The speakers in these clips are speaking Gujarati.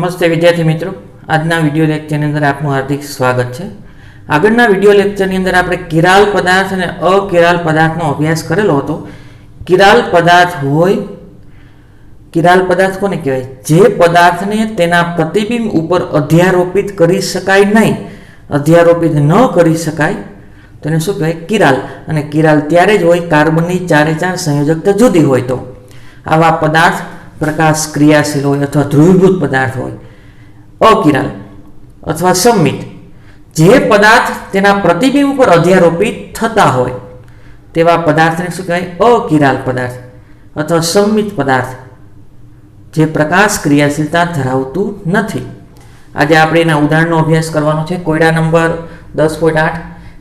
નમસ્તે વિદ્યાર્થી મિત્રો, આજના વિડિયો લેક્ચરની અંદર આપનું હાર્દિક સ્વાગત છે। આગળના વિડિયો લેક્ચરની અંદર આપણે કિરાલ પદાર્થ અને અકિરાલ પદાર્થનો અભ્યાસ કરેલો હતો। કિરાલ પદાર્થ હોય, કિરાલ પદાર્થ કોને કહેવાય? જે પદાર્થને તેના પ્રતિબિંબ ઉપર અધ્યારોપિત કરી શકાય નહીં, અધ્યારોપિત ન કરી શકાય તેને શું કહેવાય? કિરાલ। અને કિરાલ ત્યારે જ હોય કાર્બનની ચારે ચાર સંયોજકતા જુદી હોય તો। આવા પદાર્થ प्रकाश क्रियाशील हो अथवा ध्रुवीभूत पदार्थ हो अकिराल अथवा सम्मित। जे पदार्थ तेना प्रतिबिंब पर अध्यारोपित थता होय तेवा पदार्थने शुं कहेवाय? अकिराल पदार्थ अथवा सम्मित पदार्थ जे प्रकाश क्रियाशीलता धरावतुं नथी। आज आपणे एना उदाहरणनो अभ्यास करवानो छे। कोयडा नंबर 10.8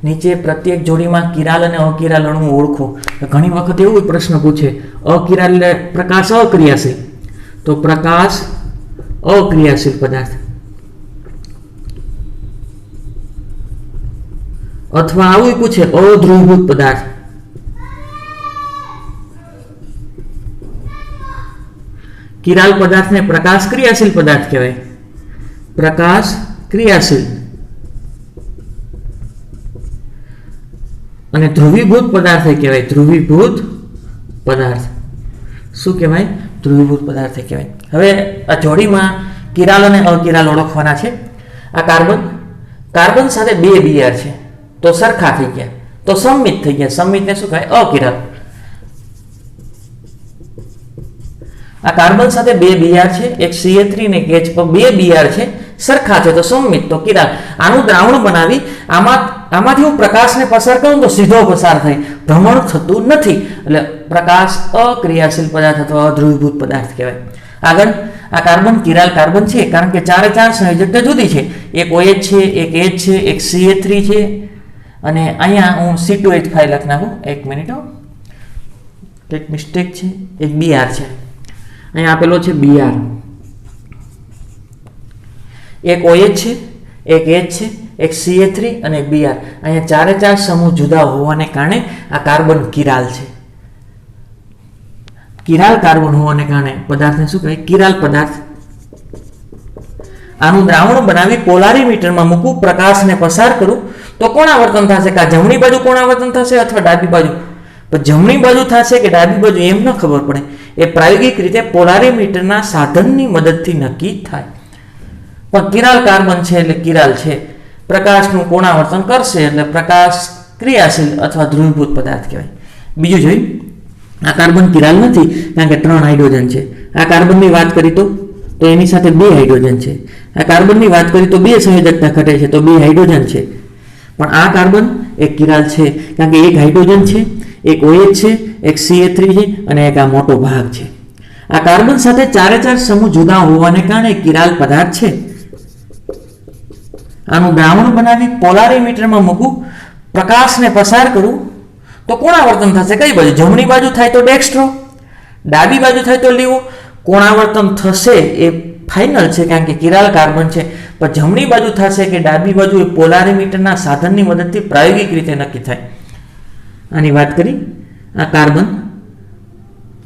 नीचे प्रत्येक जोड़ी में किराल और अकिराल अणु ओळखो। घणी वखत एवो प्रश्न पूछे अकिराल प्रकाश अक्रियाशील, तो प्रकाश अक्रियाशील पदार्थ अथवा आवुं पूछे अध्रुवीभूत पदार्थ। किराल पदार्थ ने प्रकाश क्रियाशील पदार्थ कहेवाय। प्रकाश क्रियाशील અને ધ્રુવીભૂત પદાર્થ કહેવાય। ધ્રુવીભૂત પદાર્થ શું કહેવાય? ધ્રુવીભૂત પદાર્થ કહેવાય। હવે આ જોડીમાં કિરાલ અને અકિરાલ ઓળખવાના છે। આ કાર્બન, કાર્બન સાથે બે બીઆર છે તો સરખા થઈ ગયા, તો સંમિત થઈ ગયા। સંમિતને શું કહેવાય? અકિરાલ। આ કાર્બન સાથે બે બીઆર છે, એક CH3 ને એક H પર બે બીઆર છે, સરખા છે તો સંમિત, તો કિરાલ। આનું દ્રાવણ બનાવી આમાંથી હું પ્રકાશને પસાર કરું તો સીધો પસાર થાય, ભ્રમણ થતું નથી, એટલે પ્રકાશ અક્રિયાશીલ પદાર્થ અથવા અધ્રુવીભૂત પદાર્થ કહેવાય। આગળ આ કાર્બન કિરાલ કાર્બન છે કારણ કે ચારે ચાર સંયોજકતા જુદી છે। એક OH છે, એક H છે, એક CH3 છે અને અહીંયા હું C2H5 લખી નાખું। એક મિનિટ, એક મિસ્ટેક છે, એક Br છે, અહીંયા આપેલો છે Br। એક OH છે, એક H છે, एक CH3 અને Br। અહીંયા ચારે ચાર સમૂહ જુદા હોવાને કારણે આ કાર્બન કિરાલ છે। કિરાલ કાર્બન હોવાને કારણે પદાર્થને શું કહેવાય? કિરાલ પદાર્થ। આનું દ્રાવણ બનાવી પોલારીમીટરમાં મૂકું, પ્રકાશને પસાર કરું તો કોણ આવર્તન થશે? કે જમણી બાજુ કોણ આવર્તન થશે અથવા ડાબી બાજુ? પણ જમણી બાજુ થશે કે ડાબી બાજુ એમ ન ખબર પડે, એ પ્રાયોગિક રીતે પોલારીમીટરના સાધનની મદદથી નક્કી થાય। પણ કિરાલ કાર્બન છે એટલે કિરાલ છે, પ્રકાશનું કોણાવર્તન કરશે એટલે પ્રકાશ ક્રિયાશીલ અથવા ધ્રુવીભૂત પદાર્થ કહેવાય। બીજું જોઈ, આ કાર્બન કિરાલ નથી કારણ કે 3 હાઇડ્રોજન છે। આ કાર્બનની વાત કરી તો એની સાથે 2 હાઇડ્રોજન છે। આ કાર્બનની વાત કરી તો 2 સંયોજકતા ઘટે છે તો 2 હાઇડ્રોજન છે। પણ આ કાર્બન એક કિરાલ છે કારણ કે એક હાઇડ્રોજન છે, એક OH છે, એક CH3 છે અને એક આ મોટો ભાગ છે। આ કાર્બન સાથે ચારે ચાર સમૂહ જુદા હોવાને કારણે કિરાલ પદાર્થ છે। આનું દ્રાવણ બનાવી પોલારીમીટરમાં મૂકું, પ્રકાશને પસાર કરું તો કોણાવર્તન થશે કઈ બાજુ? જમણી બાજુ થાય તો ડેક્સ્ટ્રો, ડાબી બાજુ થાય તો લીવો। કોણાવર્તન થશે એ ફાઇનલ છે કારણ કે કિરાલ કાર્બન છે, પણ જમણી બાજુ થશે કે ડાબી બાજુ એ પોલારીમીટરના સાધનની મદદથી પ્રાયોગિક રીતે નક્કી થાય। આની વાત કરી, આ કાર્બન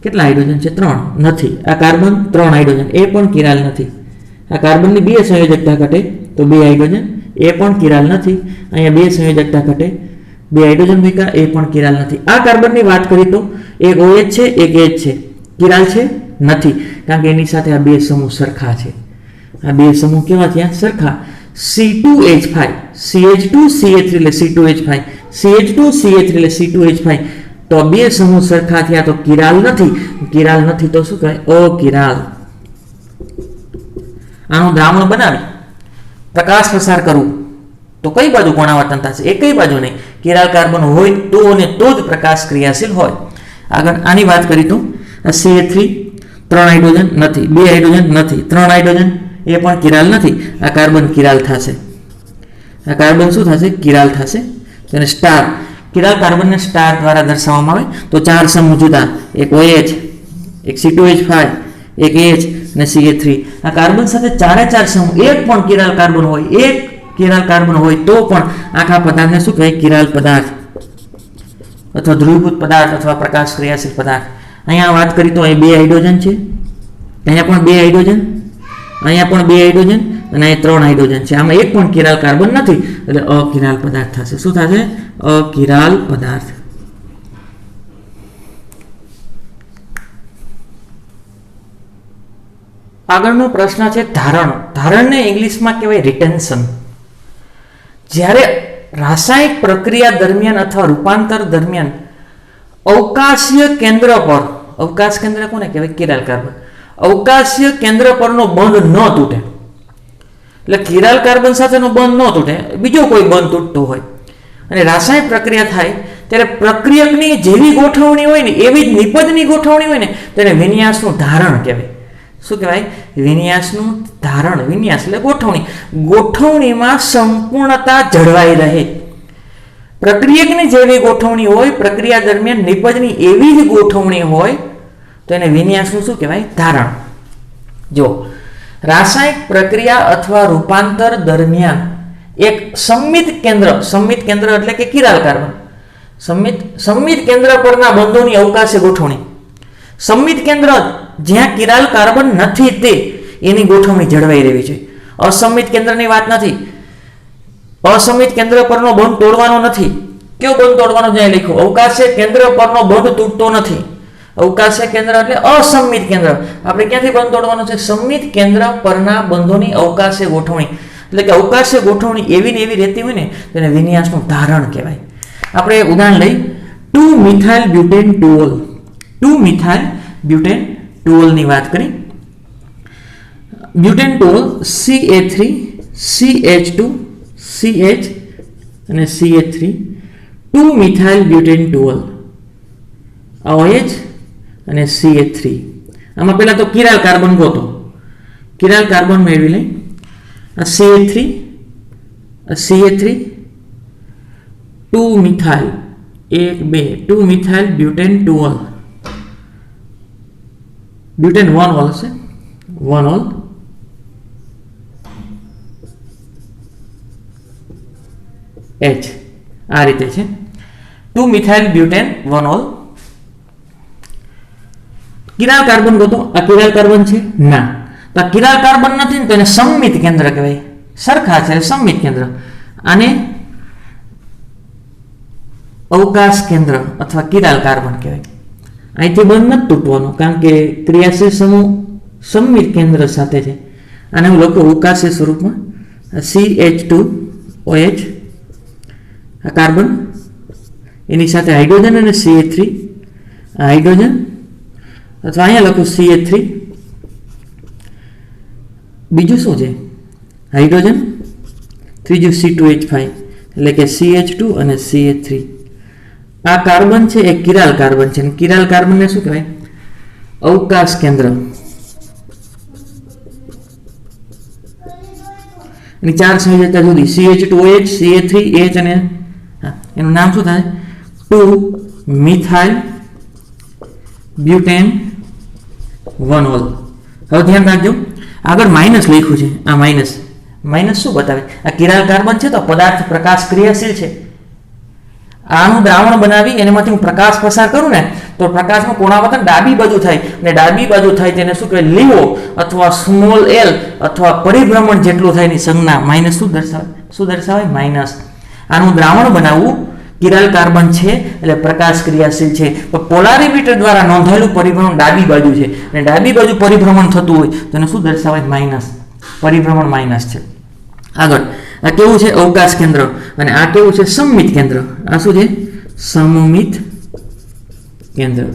કેટલા હાઇડ્રોજન છે? 3 નથી। આ કાર્બન 3 હાઇડ્રોજન, એ પણ કિરાલ નથી। આ કાર્બનની 2 સંયોજકતા ઘટે તો 2 હાઇડ્રોજન, એ પણ કિરાલ નથી। અહીંયા 2 સંયોજકતા ઘટે, 2 હાઇડ્રોજન મૂક્યા, એ પણ કિરાલ નથી। આ કાર્બનની વાત કરી તો એક OH છે, એક H છે, કિરાલ છે? નથી, કારણ કે એની સાથે આ 2 સમૂહ સરખા છે। આ 2 સમૂહ કેવા થયા? સરખા। C2H5, CH2 CH3 એટલે C2H5, CH2 CH3 એટલે C2H5, તો 2 સમૂહ સરખા થયા તો કિરાલ નથી। કિરાલ નથી તો શું કહેવાય? અકિરાલ। આનું દ્રાવણ બનાવી પ્રકાશ પસાર કરવું તો કઈ બાજુ કોણાવર્તન થશે? એક કઈ બાજુ નહીં, કિરાલ કાર્બન હોય તો અને તો જ પ્રકાશ ક્રિયાશીલ હોય। આગળ આની વાત કરી તો આ CH3 3 હાઇડ્રોજન નથી, 2 હાઇડ્રોજન નથી, 3 હાઇડ્રોજન, એ પણ કિરાલ નથી। આ કાર્બન કિરાલ થશે। આ કાર્બન શું થશે? કિરાલ થશે। તેને સ્ટાર, કિરાલ કાર્બનને સ્ટાર દ્વારા દર્શાવવામાં આવે તો 4 સમૂહ જુદા, એક OH, એક C2H5, એક H અને CH3। આ કાર્બન સાથે ચારે ચાર સમૂહ, એક પણ કિરાલ કાર્બન હોય, એક કિરાલ કાર્બન હોય તો પણ આખા પદાર્થને શું કહેવાય? કિરાલ પદાર્થ અથવા ધ્રુવીભૂત પદાર્થ અથવા પ્રકાશ ક્રિયાશીલ પદાર્થ। અહીંયા વાત કરી તો અહીં 2 હાઇડ્રોજન છે, અહીંયા પણ 2 હાઇડ્રોજન, અહીંયા પણ 2 હાઇડ્રોજન અને અહીંયા 3 હાઇડ્રોજન છે. આમાં એક પણ કિરાલ કાર્બન નથી એટલે અકિરાલ પદાર્થ થશે. શું થશે? અકિરાલ પદાર્થ. આગળનો પ્રશ્ન છે ધારણ. ધારણને ઇંગ્લિશમાં કહેવાય રિટેન્શન. જ્યારે રાસાયણિક પ્રક્રિયા દરમિયાન અથવા રૂપાંતર દરમિયાન અવકાશીય કેન્દ્ર પર, અવકાશ કેન્દ્ર કોને કહેવાય? Chiral carbon. અવકાશીય કેન્દ્ર પરનો બંધ ન તૂટે, એટલે કિરાલ કાર્બન સાથેનો બંધ ન તૂટે, બીજો કોઈ બંધ તૂટતો હોય અને રાસાયણિક પ્રક્રિયા થાય ત્યારે પ્રક્રિયકની જેવી ગોઠવણી હોય ને એવી જ નિપજની ગોઠવણી હોય ને તેને વિન્યાસનું ધારણ કહેવાય. શું કહેવાય? વિન્યાસનું ધારણ. વિન્યાસ એટલે ગોઠવણી. ગોઠવણીમાં સંપૂર્ણતા જળવાઈ રહે. પ્રક્રિયકની જેવી ગોઠવણી હોય, પ્રક્રિયા દરમિયાન નિપજની એવી જ ગોઠવણી હોય તો એને વિન્યાસનું શું કહેવાય? ધારણ. જો રાસાયણિક પ્રક્રિયા અથવા રૂપાંતર દરમિયાન એક સંમિત કેન્દ્ર એટલે કે કિરાલ કાર્બન, સંમિત કેન્દ્ર પરના બંધોની અવકાશે ગોઠવણી. સંમિત કેન્દ્ર જ્યાં કિરાલ કાર્બન નથી તે એની ગોઠવણી જળવાઈ રહેવી છે. અસંમિત કેન્દ્રની વાત નથી. અસંમિત કેન્દ્ર પરનો બંધ તોડવાનો નથી. કયો બંધ તોડવાનો? જ્યાં લખ્યું અવકાશે કેન્દ્ર પરનો બંધ તૂટતો નથી. અવકાશે કેન્દ્ર એટલે અસંમિત કેન્દ્ર. આપણે ક્યાંથી બંધ તોડવાનો છે? સંમિત કેન્દ્ર પરના બંધોની અવકાશે ગોઠવણી. એટલે કે અવકાશે ગોઠવણી એવી ને એવી રહેતી હોય ને તેને વિન્યાસનું ધારણ કહેવાય. આપણે ઉદાહરણ લઈ 2-મિથાઇલ બ્યુટેન ટુઓલ. 2-મિથાઇલ બ્યુટેન ટુઓલની વાત કરી. બ્યુટેન ટુઓલ CH3 CH2 CH અને CH3 2-મિથાઇલ બ્યુટેન ટુઓલ OH અને CH3. આમાં પહેલા તો કિરાલ કાર્બન ગોતો. કિરાલ કાર્બન મેળવી લઈ. આ CH3 આ CH3 2-મિથાઇલ 2-મિથાઇલ બ્યુટેન ટુઓલ. બ્યુટેન 1 ઓલ હશે. 1 ઓલ H આ રીતે છે. 2-મિથાઇલ બ્યુટેન 1 ઓલ. કિરાલ કાર્બન ગોતો. આ કિરાલ કાર્બન છે? ના. તો આ કિરાલ કાર્બન નથી ને તો એને સંમિત કેન્દ્ર કહેવાય. સરખા છે સંમિત કેન્દ્ર. આને અવકાશ કેન્દ્ર અથવા કિરાલ કાર્બન કહેવાય. અહીંથી બંધ નથી તૂટવાનું કારણ કે ક્રિયાશીલ સમૂહ સંમિત કેન્દ્ર સાથે છે. આને હું લખું અવકાશી સ્વરૂપમાં CH2OH આ કાર્બન, એની સાથે હાઇડ્રોજન અને CH3 આ હાઇડ્રોજન, અથવા અહીંયા લખું CH3. બીજું શું છે? હાઇડ્રોજન. ત્રીજું C2H5 એટલે કે CH2 અને CH3. આ કાર્બન છે એ કિરાલ કાર્બન છે. કિરાલ કાર્બનને શું કહેવાય? અવકાશ કેન્દ્ર. એની 4 સંયોજકતા જુદી. CH2OH CH3H અને એનું નામ શું થાય? 2-મિથાઇલ બ્યુટેન 1 ઓલ. હવે ધ્યાન રાખજો, આગળ માઇનસ લખ્યું છે. આ માઇનસ શું બતાવે? આ કિરાલ કાર્બન છે તો પદાર્થ પ્રકાશ ક્રિયાશીલ છે. આનું દ્રાવણ બનાવી એનામાંથી હું પ્રકાશ પસાર કરું ને તો પ્રકાશનું કોણાવર્તન ડાબી બાજુ થાય અને ડાબી બાજુ થાય તેને શું કહેવાય? લીવો અથવા સ્મોલ l અથવા પરિભ્રમણ જેટલું થાય ની સંજ્ઞા માઇનસ શું દર્શાવે? શું દર્શાવે? માઇનસ. આનું દ્રાવણ બનાવવું કિરાલ કાર્બન છે એટલે પ્રકાશ ક્રિયાશીલ છે. તો પોલારીમીટર દ્વારા નોંધાયેલું પરિભ્રમણ ડાબી બાજુ છે અને ડાબી બાજુ પરિભ્રમણ થતું હોય તો એને શું દર્શાવે? માઇનસ. પરિભ્રમણ માઇનસ છે. આગળ આ કેવું છે? અવકાશ કેન્દ્ર. અને આ કેવું છે? સંમિત કેન્દ્ર. આ શું છે? સમમિત કેન્દ્ર.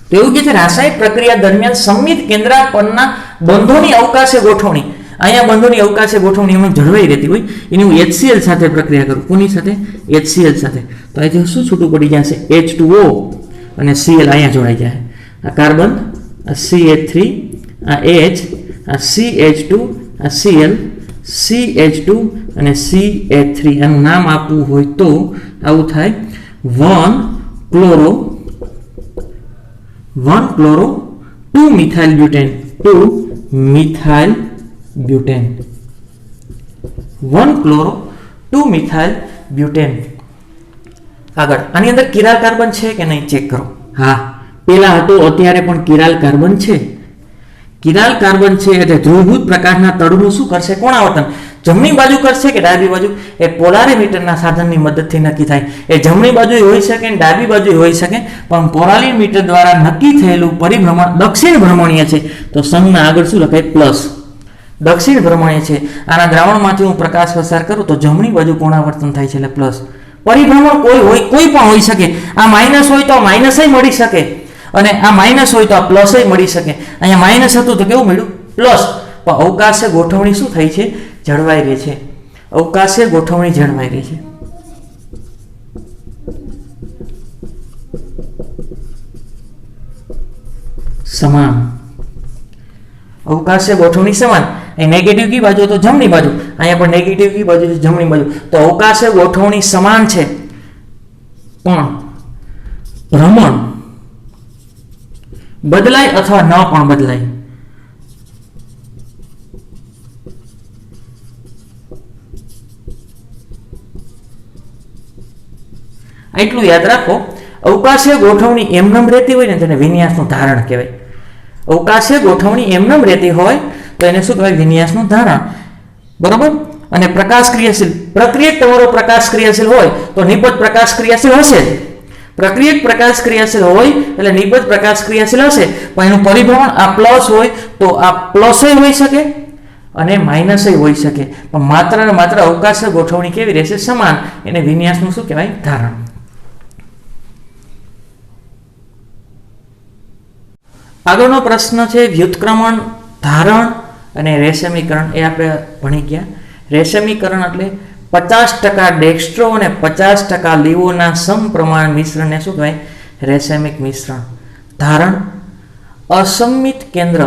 તો એવું કે છે રાસાયણિક પ્રક્રિયા દરમિયાન સંમિત કેન્દ્ર પરના બંધોની અવકાશે ગોઠવણી. અહીંયા બંધોની અવકાશે ગોઠવણી એમાં જળવાઈ રહેતી હોય એની હું HCl સાથે પ્રક્રિયા કરું. કોની સાથે? HCl સાથે. તો અહીંથી શું છૂટું પડી જશે? H2O અને Cl અહીંયા જોડાઈ જાય. આ કાર્બન, આ CH3, આ H, આ CH2, આ Cl, CH2 અને CH3. આનું નામ આપવું હોય તો આવું થાય 1-chloro two methyl butane. Two methyl butane. 1-chloro two methyl butane. આગળ આની અંદર કિરાલ કાર્બન છે કે નહીં ચેક કરો. હા, પેલા હતો અત્યારે પણ કિરાલ કાર્બન છે. કિરાલ કાર્બન છે એટલે ધ્રુવીભૂત પ્રકાશના તળનું શું કરશે? કોણાવર્તન. જમણી બાજુ કરશે કે ડાબી બાજુ? એ પોલારીમીટરના સાધનની મદદથી નક્કી થાય. એ જમણી બાજુ હોઈ શકે અને ડાબી બાજુ હોઈ શકે, પણ પોલારીમીટર દ્વારા નક્કી થયેલું પરિભ્રમણ દક્ષિણ ભ્રમણીય છે. તો સંજ્ઞા આગળ શું લખાય? પ્લસ. દક્ષિણ ભ્રમણીય છે. આના દ્રાવણમાંથી હું પ્રકાશ પસાર કરું તો જમણી બાજુ કોણાવર્તન થાય છે એટલે પ્લસ. પરિભ્રમણ કોઈ પણ હોઈ શકે. આ માઇનસ હોય તો માઇનસ મળી શકે, અને આ માઇનસ હોય તો આ પ્લસ મળી શકે. અહીંયા માઇનસ હતું તો કેવું મળ્યું? પ્લસ. પણ અવકાશીય ગોઠવણી શું થઈ છે? જળવાઈ રહી છે. અવકાશીય ગોઠવણી જળવાઈ રહી છે. સમાન. અવકાશીય ગોઠવણી સમાન. અહીં નેગેટિવ કી બાજુ તો જમણી બાજુ, અહીંયા પણ નેગેટિવ કી બાજુ છે જમણી બાજુ. તો અવકાશીય ગોઠવણી સમાન છે, પણ ભ્રમણ બદલાય અથવા ન પણ બદલાય. એટલું યાદ રાખો, અવકાશીય ગોઠવણી એમનેમ રહેતી હોય ને તેને વિન્યાસનું ધારણ કહેવાય. અવકાશીય ગોઠવણી એમનેમ રહેતી હોય તો એને શું કહેવાય? વિન્યાસનું ધારણ. બરોબર. અને પ્રકાશ ક્રિયાશીલ, પ્રક્રિયક તમારો પ્રકાશ ક્રિયાશીલ હોય તો નિપજ પ્રકાશ ક્રિયાશીલ હશે જ. પ્રક્રિયક પ્રકાશ ક્રિયાશીલ હોય એટલે નિપજ પ્રકાશ ક્રિયાશીલ હશે, પણ એનું પરિભ્રમણ આ પ્લસ હોય તો આ પ્લસ હોઈ શકે અને માઇનસ હોઈ શકે, પણ માત્ર ને માત્ર અવકાશીય ગોઠવણી કેવી રહેશે? સમાન. એને વિન્યાસનું શું કહેવાય? ધારણ. આગળનો પ્રશ્ન છે વ્યુત્ક્રમણ, ધારણ અને રેશમીકરણ. એ આપણે ભણી ગયા. રેશમીકરણ એટલે 50% ડેક્સ્ટ્રો અને 50% લીવોના સમપ્રમાણ મિશ્રણને શું કહેવાય? રેશમિક મિશ્રણ. ધારણ, અસંમિત કેન્દ્ર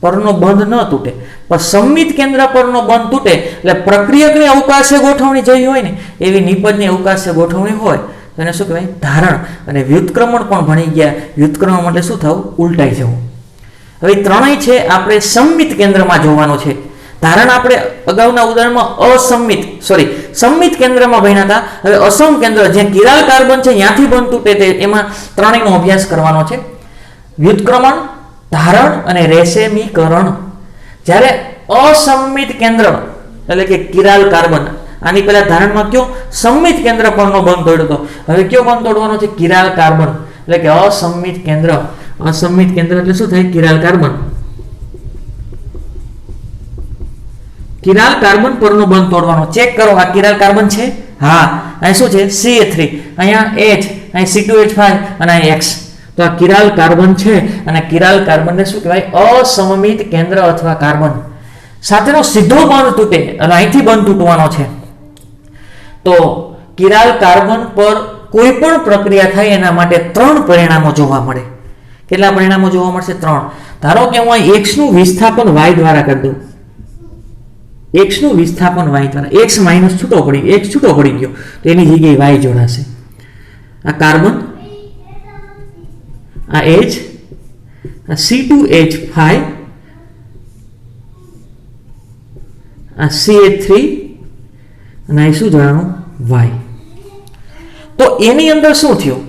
પરનો બંધ ન તૂટે, પણ સંમિત કેન્દ્ર પરનો બંધ તૂટે એટલે પ્રક્રિયકની અવકાશીય ગોઠવણી જેવી હોય ને એવી નિપજની અવકાશીય ગોઠવણી હોય તો એને શું કહેવાય? ધારણ. અને વ્યુત્ક્રમણ પણ ભણી ગયા. વ્યુત્ક્રમણ એટલે શું થવું? ઉલટાઈ જવું. હવે ત્રણેય છે આપણે સંમિત કેન્દ્રમાં જોવાનું છે. ધારણ આપણે અગાઉના ઉદાહરણમાં સંમિત કેન્દ્રમાં ભણ્યા હતા. હવે અસમ કેન્દ્ર જ્યાં કિરાલ કાર્બન છે ત્યાંથી બંધ તૂટે તે એમાં ત્રણેયનો અભ્યાસ કરવાનો છે. વ્યુત્ક્રમણ, ધારણ અને રેશમીકરણ. જ્યારે અસંમિત કેન્દ્ર એટલે કે કિરાલ કાર્બન, આની પહેલા ધારણમાં કયો? સંમિત કેન્દ્ર પરનો બંધ તોડ્યો હતો. હવે કયો બંધ તોડવાનો છે? Chiral carbon. એટલે કે અસંમિત કેન્દ્ર. અસંમિત કેન્દ્ર એટલે શું થાય? Chiral carbon. કિરાલ કાર્બન પરનો બંધ તોડવાનો. ચેક કરો, આ કિરાલ કાર્બન છે? હા. અહીં શું છે? CH3, અહીંયા H, અહીં C2H5 અને અહીં X. તો આ કિરાલ કાર્બન છે અને કિરાલ કાર્બનને શું કહેવાય? અસમમિત કેન્દ્ર અથવા કાર્બન સાથેનો સીધો બંધ તૂટે અને અહીંથી બંધ તૂટવાનો છે. તો કિરાલ કાર્બન પર કોઈ પણ પ્રક્રિયા થાય એના માટે 3 પરિણામો જોવા મળે. કેટલા પરિણામો જોવા મળશે? 3. ધારો કે હું અહીં x નું વિસ્થાપન y દ્વારા કરી દઉં. x નું વિસ્થાપન y દ્વારા, x માઇનસ છૂટો પડી ગયો તો એની જગ્યાએ y જોડાશે. આ કાર્બન, આ H, આ C2H5, આ CH3 અને આ શું જોડાણું? y. તો એની અંદર શું થયું?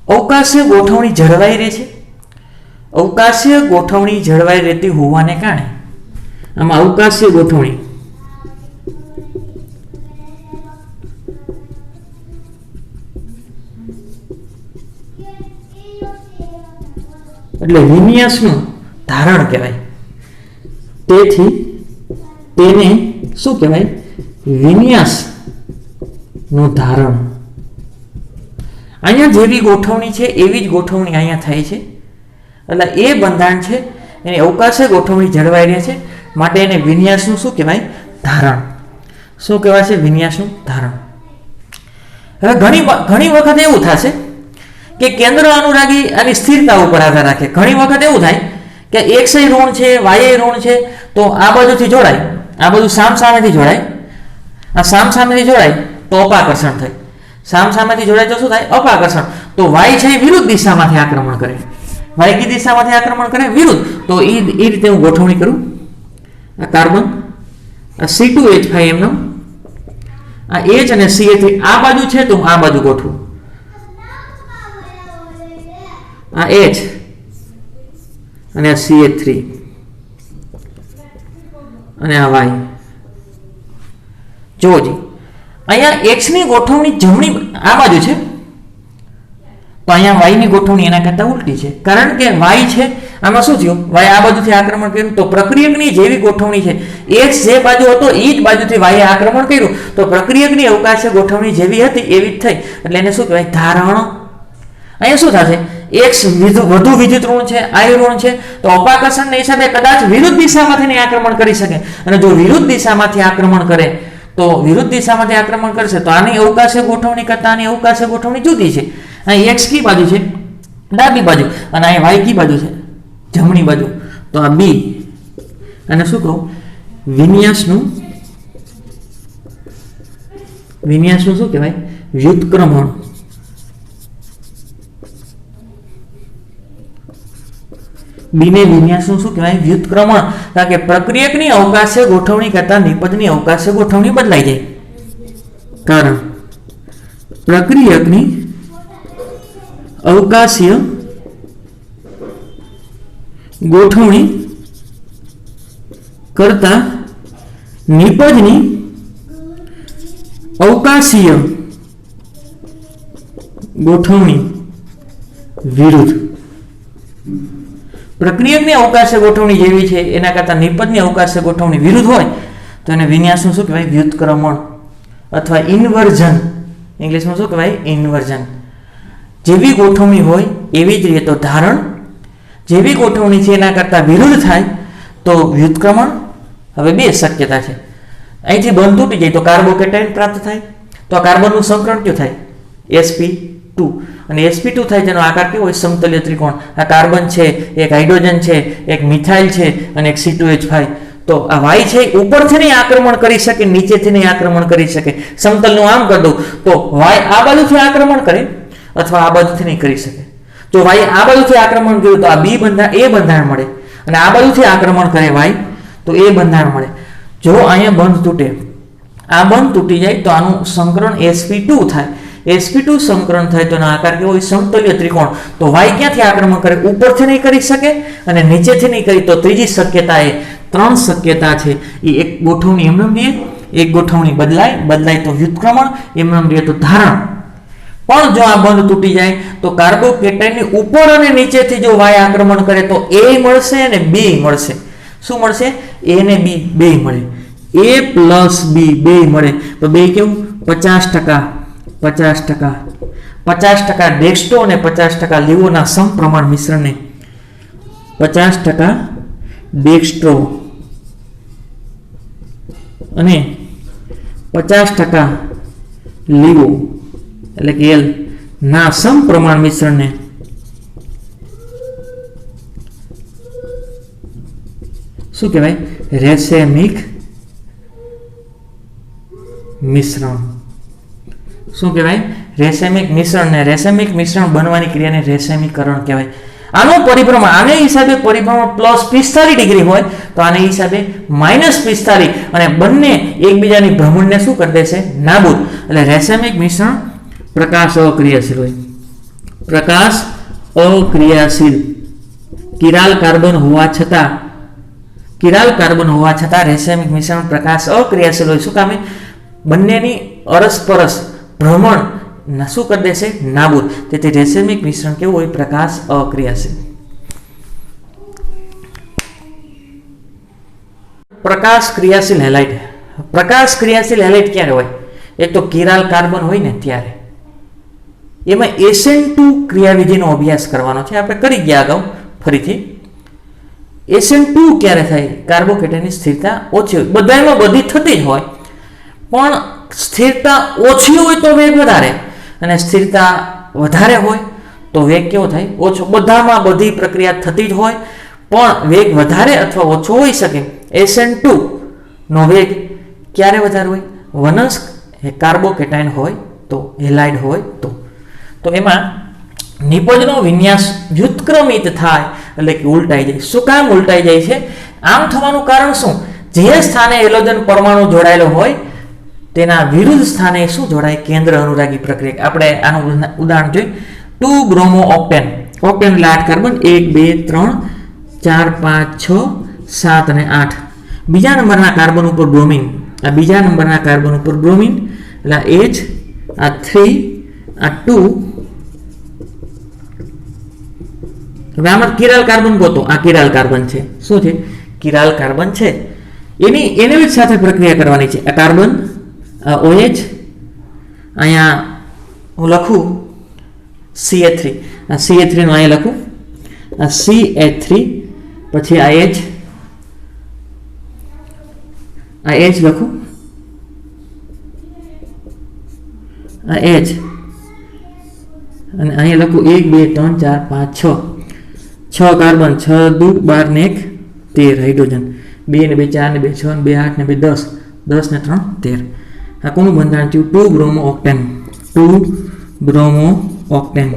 અવકાશીય ગોઠવણી જળવાઈ રહે છે. અવકાશીય ગોઠવણી જળવાઈ રહેતી હોવાને કારણે આમાં અવકાશીય ગોઠવણી એટલે વિન્યાસનું ધારણ કહેવાય. તેથી તેને શું કહેવાય? વિન્યાસ નું ધારણ. અહીંયા જેવી ગોઠવણી છે એવી જ ગોઠવણી અહીંયા થાય છે. એટલે એ બંધારણ છે એની અવકાશીય ગોઠવણી જળવાઈ રહે છે, માટે એને વિન્યાસનું શું કહેવાય? ધારણ. શું કહેવાય છે? વિન્યાસનું ધારણ. હવે ઘણી વખત એવું થશે કે કેન્દ્ર અનુરાગી આની સ્થિરતા ઉપર આધાર રાખે. ઘણી વખત એવું થાય કે x ઋણ છે, y ઋણ છે, તો આ બાજુથી જોડાય, આ બધું સામસામેથી જોડાય, આ સામસામેથી જોડાય તો અપાકર્ષણ થાય. સામસામેથી જોડાય તો શું થાય? અપાકર્ષણ. તો y છે એ વિરુદ્ધ દિશામાંથી આક્રમણ કરે, y કી દિશામાંથી આક્રમણ કરે વિરુદ્ધ. તો એ રીતે હું ગોઠવણી કરું. આ કાર્બન, આ C2H5 એમનો, આ H અને CH3 આ બાજુ છે તો હું આ બાજુ ગોઠવું. આ H અને આ CH3 અને આ વાય. જોજી અહીંયા x ની ગોઠવણી જમણી આ બાજુ છે, તો અહીંયા y ની ગોઠવણી એના કરતા ઉલટી છે, કારણ કે y છે આમાં શું થયું, y આ બાજુથી આક્રમણ કર્યું તો પ્રક્રિયકની જેવી ગોઠવણી છે, x જે બાજુ હતો એ જ બાજુથી y એ આક્રમણ કર્યું તો પ્રક્રિયકની અવકાશીય ગોઠવણી જેવી હતી એવી જ થઈ, એટલે એને શું કહેવાય, ધારણ. અહીંયા શું થશે, x વધુ વિદ્યુત ઋણ છે, y ઋણ છે, તો અપાકર્ષણના હિસાબે કદાચ વિરુદ્ધ દિશામાંથી આક્રમણ કરી શકે, અને જો વિરુદ્ધ દિશામાંથી આક્રમણ કરે તો વિરુદ્ધ દિશામાંથી આક્રમણ કરશે તો આની અવકાશીય ગોઠવણી કરતા આની અવકાશીય ગોઠવણી જુદી છે. અહીં x કી બાજુ છે ડાબી બાજુ, અને અહીં y કી બાજુ છે જમણી બાજુ, તો આ b અને શું કહું, વિન્યાસનું શું કહેવાય, વ્યુત્ક્રમણ. બીને વિન્યાસનું શું કહેવાય, વ્યુત્ક્રમણ, કારણ કે પ્રક્રિયકની અવકાશીય ગોઠવણી કરતા નિપજની અવકાશીય ગોઠવણી બદલાઈ જાય, કારણ પ્રક્રિયકની અવકાશીય ગોઠવણી કરતા નિપજની અવકાશીય ગોઠવણી વિરુદ્ધ. પ્રક્રિયકની અવકાશીય ગોઠવણી જેવી છે એના કરતા નિપજની અવકાશીય ગોઠવણી વિરુદ્ધ હોય તો એને વિન્યાસનું શું કહેવાય, વ્યુત્ક્રમણ અથવા ઇન્વર્ઝન. ઇંગ્લિશમાં શું કહેવાય, ઇન્વર્ઝન. જેવી ગોઠવણી હોય એવી જ રીતે ધારણ, જેવી ગોઠવણી છે એના કરતા વિરુદ્ધ થાય તો વ્યુત્ક્રમણ. હવે બે શક્યતા છે, અહીંથી બંધ તૂટી જાય તો કાર્બોકેટાયન પ્રાપ્ત થાય, તો આ કાર્બનનું સંકરણ કયું થાય, sp2, અને sp2 થાય તેનો આકાર કેવો હોય, સમતલીય ત્રિકોણ. આ કાર્બન છે, એક હાઇડ્રોજન છે, એક મિથાઇલ છે અને એક C2H5. તો આ y છે ઉપરથી નહીં આક્રમણ કરી શકે, નીચેથી નહીં આક્રમણ કરી શકે. સમતલનું આમ કરી દઉં તો y આ બાજુથી આક્રમણ કરે અથવા આ બાજુથી નહીં કરી શકે. જો y આ બાજુથી આક્રમણ કર્યું તો આ b બંધારણ, એ બંધારણ મળે, અને આ બાજુથી આક્રમણ કરે y તો એ બંધારણ મળે. જો અહીંયા બંધ તૂટે, આ બંધ તૂટી જાય તો આનું સંકરણ sp2 થાય. sp2 સંકરણ થાય તો એનો આકાર કેવો હોય, સમતલીય ત્રિકોણ. તો y ક્યાંથી આક્રમણ કરે, ઉપરથી નહીં કરી શકે અને નીચેથી નહીં કરી, તો ત્રીજી શક્યતા એ ત્રણ શક્યતા છે એ એક ગોઠવણી એમ રહીએ, એક ગોઠવણી બદલાય તો વ્યુત્ક્રમણ, એમ રહીએ તો ધારણ. પણ જો આ બંધ તૂટી જાય તો કાર્બોકેટાયનની ઉપર અને નીચેથી જો y આક્રમણ કરે તો a મળશે અને b મળશે. શું મળશે, a ને b બે મળે, a પ્લસ b બે મળે, તો બે કેવું, 50% 50% ડેક્સ્ટ્રો અને 50% લીવોના સમપ્રમાણ મિશ્રણને 50% ડેક્સ્ટ્રો અને 50% લીવો એટલે કે L ના સમપ્રમાણ મિશ્રણને શું કહેવાય, રેસેમિક મિશ્રણ. શું કહેવાય, રેસેમિક મિશ્રણ. ને રેસેમિક મિશ્રણ બનવાની ક્રિયાને રેસેમીકરણ કહેવાય. આનું પરિભ્રમણ, આને હિસાબે પરિભ્રમણ +45 ડિગ્રી હોય તો આને હિસાબે -45, અને બંને એકબીજાની ભ્રમણને શું કરી દેશે, નાબૂદ. એટલે રેસેમિક મિશ્રણ પ્રકાશ અક્રિયાશીલ હોય. પ્રકાશ અક્રિયાશીલ કિરાલ કાર્બન હોવા છતાં રેસેમિક મિશ્રણ પ્રકાશ અક્રિયાશીલ હોય. શું કામે, બંનેની અરસપરસ ભ્રમણ શું કરી દેશે, નાબૂદ. તેથી રેસેમિક મિશ્રણ કેવું હોય, પ્રકાશ અક્રિયાશીલ. પ્રકાશ ક્રિયાશીલ હેલાઇટ. પ્રકાશ ક્રિયાશીલ હેલાઇટ ક્યારે હોય, એક તો કિરાલ કાર્બન હોય ને ત્યારે. એમાં SN2 ક્રિયાવિધિનો અભ્યાસ કરવાનો છે, આપણે કરી ગયા અગાઉ. ફરીથી SN2 ક્યારે થાય, કાર્બોકેટાયનની સ્થિરતા ઓછી હોય. બધામાં બધી થતી જ હોય, પણ સ્થિરતા ઓછી હોય તો વેગ વધારે, અને સ્થિરતા વધારે હોય તો વેગ કેવો થાય, ઓછો. બધામાં બધી પ્રક્રિયા થતી જ હોય પણ વેગ વધારે અથવા ઓછો હોઈ શકે. SN2 નો વેગ ક્યારે વધારે હોય, વનસ્ક કાર્બોકેટાયન હોય તો, હેલાઇડ હોય તો એમાં નિપજનો વિન્યાસ વ્યુત્ક્રમિત થાય, એટલે કે ઉલટાઈ જાય. શું કામ ઉલટાઈ જાય છે, આમ થવાનું કારણ શું, જે સ્થાને હેલોજન પરમાણુ જોડાયેલો હોય તેના વિરુદ્ધ સ્થાને શું જોડાય, કેન્દ્ર અનુરાગી પ્રક્રિયા. આપણે આનું ઉદાહરણ જોઈએ, 2 બ્રોમો ઓક્ટેન. ઓક્ટેન એટલે 8 કાર્બન, 1 2 3 4 5 6 7 અને 8. બીજા નંબરના કાર્બન ઉપર બ્રોમિન, આ બીજા નંબરના કાર્બન ઉપર બ્રોમિન, એટલે આ H, આ 3, આ 2. હવે આમાં કિરાલ કાર્બન ગોતો. આ કિરાલ કાર્બન છે. શું છે? કિરાલ કાર્બન છે. એને જ સાથે પ્રક્રિયા કરવાની છે. આ કાર્બન, આ OH, અહીંયા હું લખું CH3, આ CH3 નું અહીંયા લખું, આ CH3, પછી આ H, આ H લખું, આ H, અને અહીંયા લખું 1 2 3 4 5 6 કાર્બન, 6 દુ 12 ને 1 13 હાઇડ્રોજન, 2 ને 2 4 ને 2 6 ને 2 8 ને 2 10, 10 ને 3 13. આ કોનું બંધારણ થયું? 2 બ્રોમો ઓક્ટેન, 2 બ્રોમો ઓક્ટેન.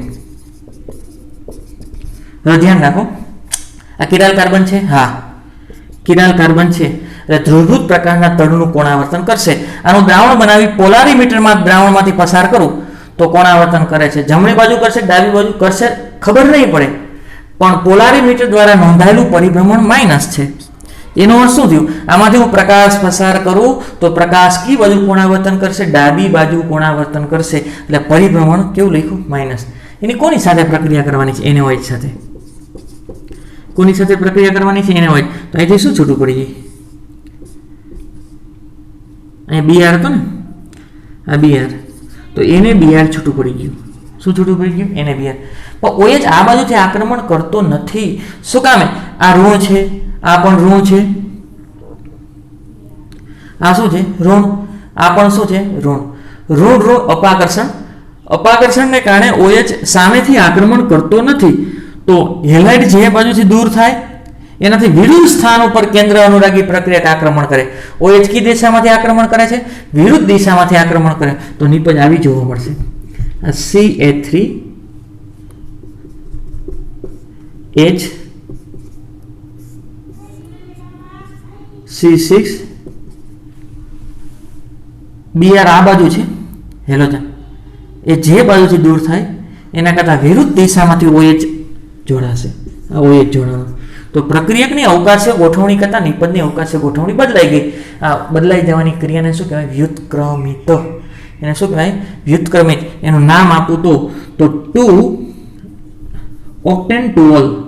હવે ધ્યાન રાખો, આ કિરાલ કાર્બન છે. હા, કિરાલ કાર્બન છે. એટલે ધ્રુવભૂત પ્રકારના તળનું કોણાવર્તન કરશે. આનું દ્રાવણ બનાવી પોલારીમીટરમાં દ્રાવણમાંથી પસાર કરું તો કોણાવર્તન કરે છે. જમણી બાજુ કરશે, ડાબી બાજુ કરશે, ખબર નહીં પડે, પણ પોલારીમીટર દ્વારા નોંધાયેલું પરિભ્રમણ માઇનસ છે. એનો અર્થ શું થયું? આમાંથી હું પ્રકાશ પસાર કરું તો પ્રકાશ કઈ બાજુ કોણાવર્તન કરશે? ડાબી બાજુ કોણાવર્તન કરશે. એટલે પરિભ્રમણ કેવું લખ્યું? માઇનસ. એની કોની સાથે પ્રક્રિયા કરવાની છે? NaOH સાથે. કોની સાથે પ્રક્રિયા કરવાની છે? NaOH. તો અહીંથી શું છૂટું પડી જાય? અહીંયા Br હતો ને, આ Br, તો એને Br છૂટું પડી ગયું. શું છૂટું પડી ગયું? એને Br. પણ OH આ બાજુથી આક્રમણ કરતો નથી. શું કામે? આ ઋણ છે, આ પણ ઋણ છે, આ શું છે? ઋણ. આ પણ શું છે? ઋણ. ઋણ ઋણ અપાકર્ષણ. અપાકર્ષણને કારણે OH સામેથી આક્રમણ કરતો નથી. તો હેલાઇડ જે બાજુથી દૂર થાય એનાથી વિરુદ્ધ સ્થાન ઉપર કેન્દ્ર અનુરાગી પ્રક્રિયક આક્રમણ કરે. OH કી દિશામાંથી આક્રમણ કરે છે? વિરુદ્ધ દિશામાંથી આક્રમણ કરે. તો નિપજ આવી જોવા મળશે. આ CH3, H, C6, Br આ બાજુ છે હેલોજન, એ જે બાજુથી દૂર થાય એના કરતાં વિરુદ્ધ દિશામાંથી OH જોડાશે. આ OH જોડાણું. તો પ્રક્રિયકની અવકાશીય ગોઠવણી કરતાં નિપજની અવકાશીય ગોઠવણી બદલાઈ ગઈ. આ બદલાઈ જવાની ક્રિયાને શું કહેવાય? વ્યુત્ક્રમિત. એને શું કહેવાય? વ્યુત્ક્રમિત. એનું નામ આપું તો 2 ઓક્ટેન 2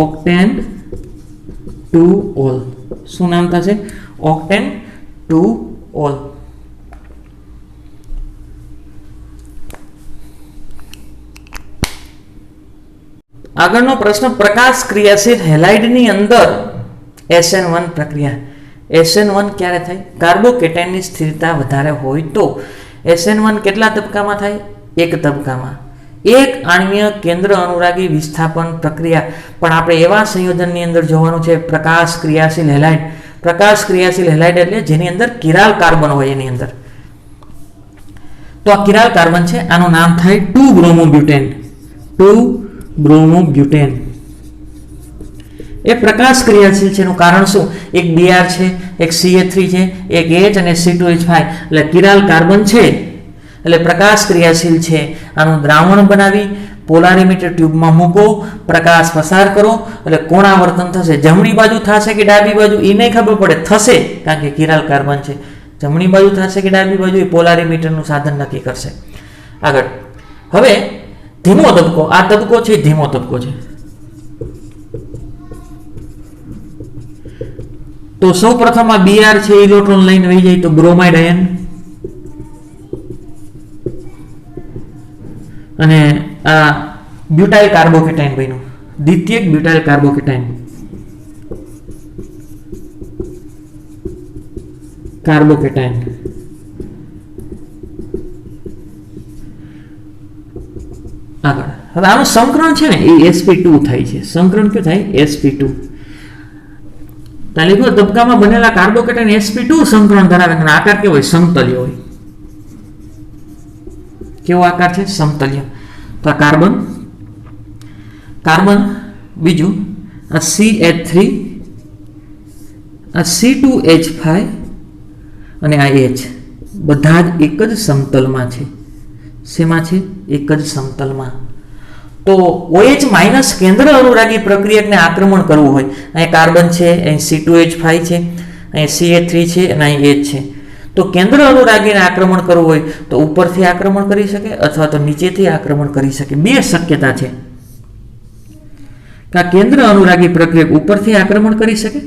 ઓક્ટેન 2 શું નામ થશે? ઓક્ટેન 2 આગળનો પ્રશ્ન, પ્રકાશ ક્રિયાશીલ હેલાઇડની અંદર SN1 પ્રક્રિયા. SN1 ક્યારે થાય? કાર્બોકેટાઇનની સ્થિરતા વધારે હોય તો. SN1 કેટલા તબક્કામાં થાય? એક તબક્કામાં. એક આણ્વીય કેન્દ્ર અનુરાગી વિસ્થાપન પ્રક્રિયા. પણ આપણે એવા સંયોજનની અંદર જોવાનું છે પ્રકાશ ક્રિયાશીલ હેલાઇડ. પ્રકાશ ક્રિયાશીલ હેલાઇડ એટલે જેની અંદર કિરાલ કાર્બન હોય એની અંદર. તો આ કિરાલ કાર્બન છે, આનું નામ થાય 2 બ્રોમોબ્યુટેન. 2 બ્રોમોબ્યુટેન એ પ્રકાશ ક્રિયાશીલ છે. એનું કારણ શું? એક Br છે, એક CH3 છે, એક H અને C2H5. એટલે કિરાલ કાર્બન છે એટલે પ્રકાશ ક્રિયાશીલ છે. આનું દ્રાવણ બનાવી પોલારીમીટર ટ્યુબમાં મૂકો, પ્રકાશ પસાર કરો એટલે કોણાવર્તન થશે. જમણી બાજુ થશે કે ડાબી બાજુ એ નહીં ખબર પડે, થશે, કારણ કે કિરાલ કાર્બન છે. જમણી બાજુ થશે કે ડાબી બાજુ એ પોલારીમીટરનું સાધન નક્કી કરશે. આગળ હવે ધીમો તબક્કો. આ તબક્કો છે ધીમો તબક્કો છે. તો સૌ પ્રથમ આ Br છે, ઇલેક્ટ્રોન લઈને વહી જાય તો બ્રોમાઇડ આયન, અને આ બ્યુટાઇલ કાર્બોકેટાઇન બન્યું, દ્વિતીયક બ્યુટાઇલ કાર્બોકેટાઇન. કાર્બોકેટાઇન આગળ હવે આનું સંકરણ છે ને એ sp2 થાય છે. સંકરણ ક્યું થાય? sp2. તાલીકો તબક્કામાં બનેલા કાર્બોકેટાઇન sp2 સંકરણ ધરાવે અને આકાર કેવો હોય? સમતલ્ય હોય. કેવો આકાર છે? સમતલ્ય. તો આ કાર્બન, કાર્બન, બીજું આ CH3, આ C2H5 અને આ H બધા જ એક જ સમતલમાં છે. શેમાં છે? એક જ સમતલમાં. તો OH માઇનસ કેન્દ્ર અનુરાગી પ્રક્રિયકને આક્રમણ કરવું હોય, અહીં કાર્બન છે, અહીં C2H5 છે, અહીં CH3 છે અને અહીં H છે, તો કેન્દ્ર અનુરાગીને આક્રમણ કરવું હોય તો ઉપરથી આક્રમણ કરી શકે અથવા તો નીચેથી આક્રમણ કરી શકે. બે શક્યતા છે કે આ કેન્દ્ર અનુરાગી પ્રક્રિયક ઉપરથી આક્રમણ કરી શકે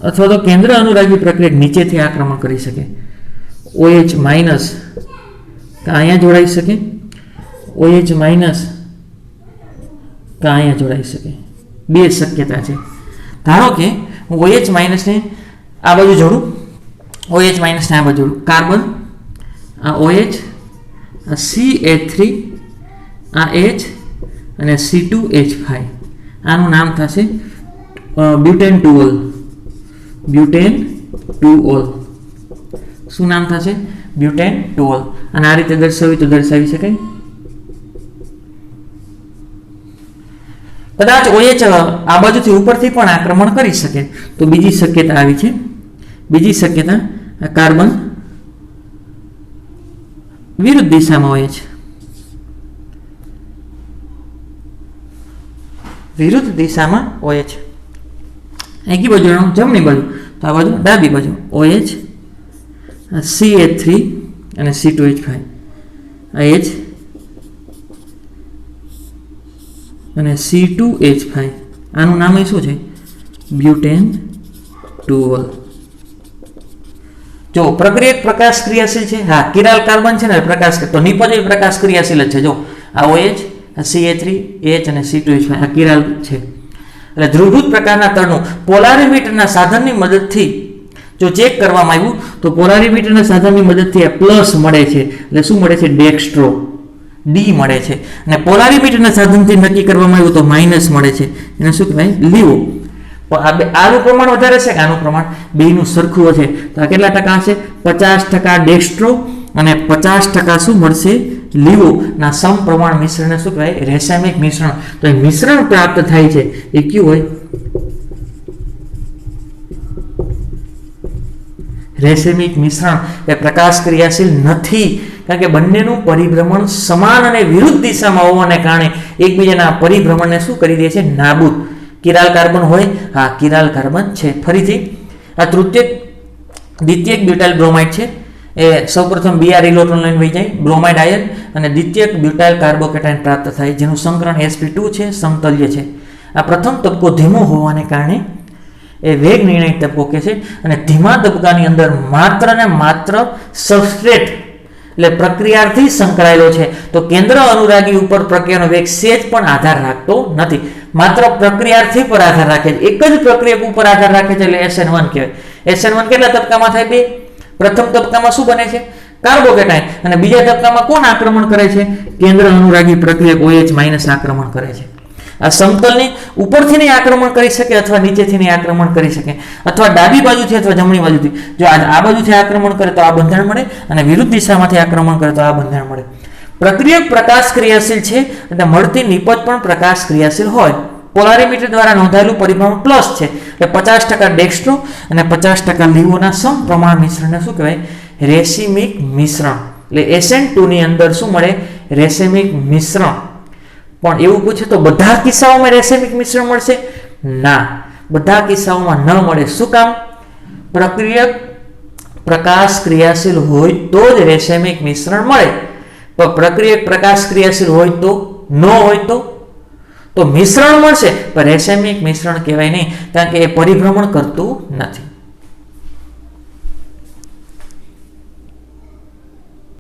અથવા તો કેન્દ્ર અનુરાગી પ્રક્રિયક નીચેથી આક્રમણ કરી શકે. OH માઇનસ અહીંયા જોડાઈ શકે, OH માઇનસ અહીંયા જોડાઈ શકે. બે શક્યતા છે. ધારો કે હું OH માઇનસને આ બાજુ જોડું, OH માઇનસને આ બાજુ જોડું, કાર્બન આ OH, આ CH3, આ H અને C2H5, આનું નામ થશે બ્યુટેન 2ol. બ્યુટેન 2ol શું નામ થશે? Butane 2ol. અને આ રીતે દર્શાવી તો દર્શાવી શકાય. કદાચ OH આ બાજુથી ઉપરથી પણ આક્રમણ કરી શકે તો બીજી શક્યતા આવી છે. બીજી શક્યતા કાર્બન વિરુદ્ધ દિશામાં OH, વિરુદ્ધ દિશામાં OH, એકી બાજુ જમણી બાજુ તો આ બાજુ ડાબી બાજુ OH, CH3 અને C2H5, H અને C2H5, આનું નામ શું છે? Butane 2ol. જો પ્રક્રિયક પ્રકાશ ક્રિયાશીલ છે, હા કિરાલ કાર્બન છે ને પ્રકાશ, તો નિપજ પ્રકાશ ક્રિયાશીલ જ છે. જો આ OH, CH3, H અને C2H5 આ કિરાલ છે. એટલે ધ્રુવભૂત પ્રકારના તળનું પોલારીમીટરના સાધનની મદદથી જો ચેક કરવામાં આવ્યું તો પોલારીમીટરના સાધનની મદદથી પ્લસ મળે છે. એટલે શું મળે છે? ડેક્સ્ટ્રો, ડી મળે છે. અને પોલારીમીટરના સાધનથી નક્કી કરવામાં આવ્યું તો માઇનસ મળે છે. એને શું કહેવાય? લીવો. આનું પ્રમાણ વધારે છે કે આનું પ્રમાણ? બેનું સરખું હશે તો આ કેટલા ટકા હશે? 50% ડેક્સ્ટ્રો અને 50% શું મળશે? લીવો ના સમપ્રમાણ મિશ્રણને શું કહેવાય? રેસાયણિક મિશ્રણ. તો એ મિશ્રણ પ્રાપ્ત થાય છે એ કયું હોય? રેસાયણિક મિશ્રણ. એ પ્રકાશ ક્રિયાશીલ નથી કારણ કે બંનેનું પરિભ્રમણ સમાન અને વિરુદ્ધ દિશામાં હોવાને કારણે એકબીજાના પરિભ્રમણને શું કરી દે છે? નાબૂદ. કિરાલ કાર્બન હોય, હા કિરાલ કાર્બન છે. ફરીથી આ તૃતીયક દ્વિતીયક બ્યુટાઇલ બ્રોમાઇડ છે. એ સૌપ્રથમ Br ઇલેક્ટ્રોન લઈને વહી જાય, બ્રોમાઇડ આયન, અને દ્વિતીયક બ્યુટાઇલ કાર્બોકેટાયન પ્રાપ્ત થાય જેનું સંકરણ sp2 છે, સમતલ્ય છે. આ પ્રથમ તબક્કો ધીમો હોવાને કારણે એ વેગ નિર્ણય તબક્કો કહે છે. અને ધીમા તબક્કાની અંદર માત્ર ને માત્ર સબસ્ટ્રેટ એટલે પ્રક્રિયાથી સંકળાયેલો છે. તો કેન્દ્ર અનુરાગી ઉપર પ્રક્રિયાનો વેગ સેજ પણ આધાર રાખતો નથી, માત્ર પ્રક્રિયાથી પર આધાર રાખે છે. એક જ પ્રક્રિયક ઉપર આધાર રાખે છે એટલે SN1 કહેવાય. SN1 કેટલા તબક્કામાં થાય? બે. પ્રથમ તબક્કામાં શું બને છે? કાર્બોકેટાયન. અને બીજા તબક્કામાં કોણ આક્રમણ કરે છે? કેન્દ્ર અનુરાગી પ્રક્રિયક OH માઇનસ આક્રમણ કરે છે. આ સમતલની ઉપરથી નહીં આક્રમણ કરી શકે અથવા નીચેથી નહીં આક્રમણ કરી શકે અથવા ડાબી બાજુથી અથવા જમણી બાજુથી. જો આ બાજુથી આક્રમણ કરે તો આ બંધારણ મળે અને વિરુદ્ધ દિશામાંથી આક્રમણ કરે તો આ બંધારણ મળે. પ્રક્રિયક પ્રકાશ ક્રિયાશીલ છે એટલે મળતી નિપજ પણ પ્રકાશ ક્રિયાશીલ હોય. પોલારીમીટર દ્વારા નોંધાયેલું પરિભ્રમણ પ્લસ છે એટલે 50% ડેક્સ્ટ્રો અને 50% લીવોના સમપ્રમાણ મિશ્રણને શું કહેવાય? રેસિમિક મિશ્રણ. એટલે SN2 ની અંદર શું મળે? રેસિમિક મિશ્રણ. પણ એવું પૂછે તો બધા કિસ્સાઓમાં રેસિમિક મિશ્રણ મળશે? ના, બધા કિસ્સાઓમાં ન મળે. શું કામ? પ્રક્રિયક પ્રકાશ ક્રિયાશીલ હોય તો જ રેસિમિક મિશ્રણ મળે, પણ પ્રક્રિયક પ્રકાશ ક્રિયાશીલ હોય તો ન હોય તો મિશ્રણ મળશે પણ રેસાયણિક મિશ્રણ કહેવાય નહીં કારણ કે એ પરિભ્રમણ કરતું નથી.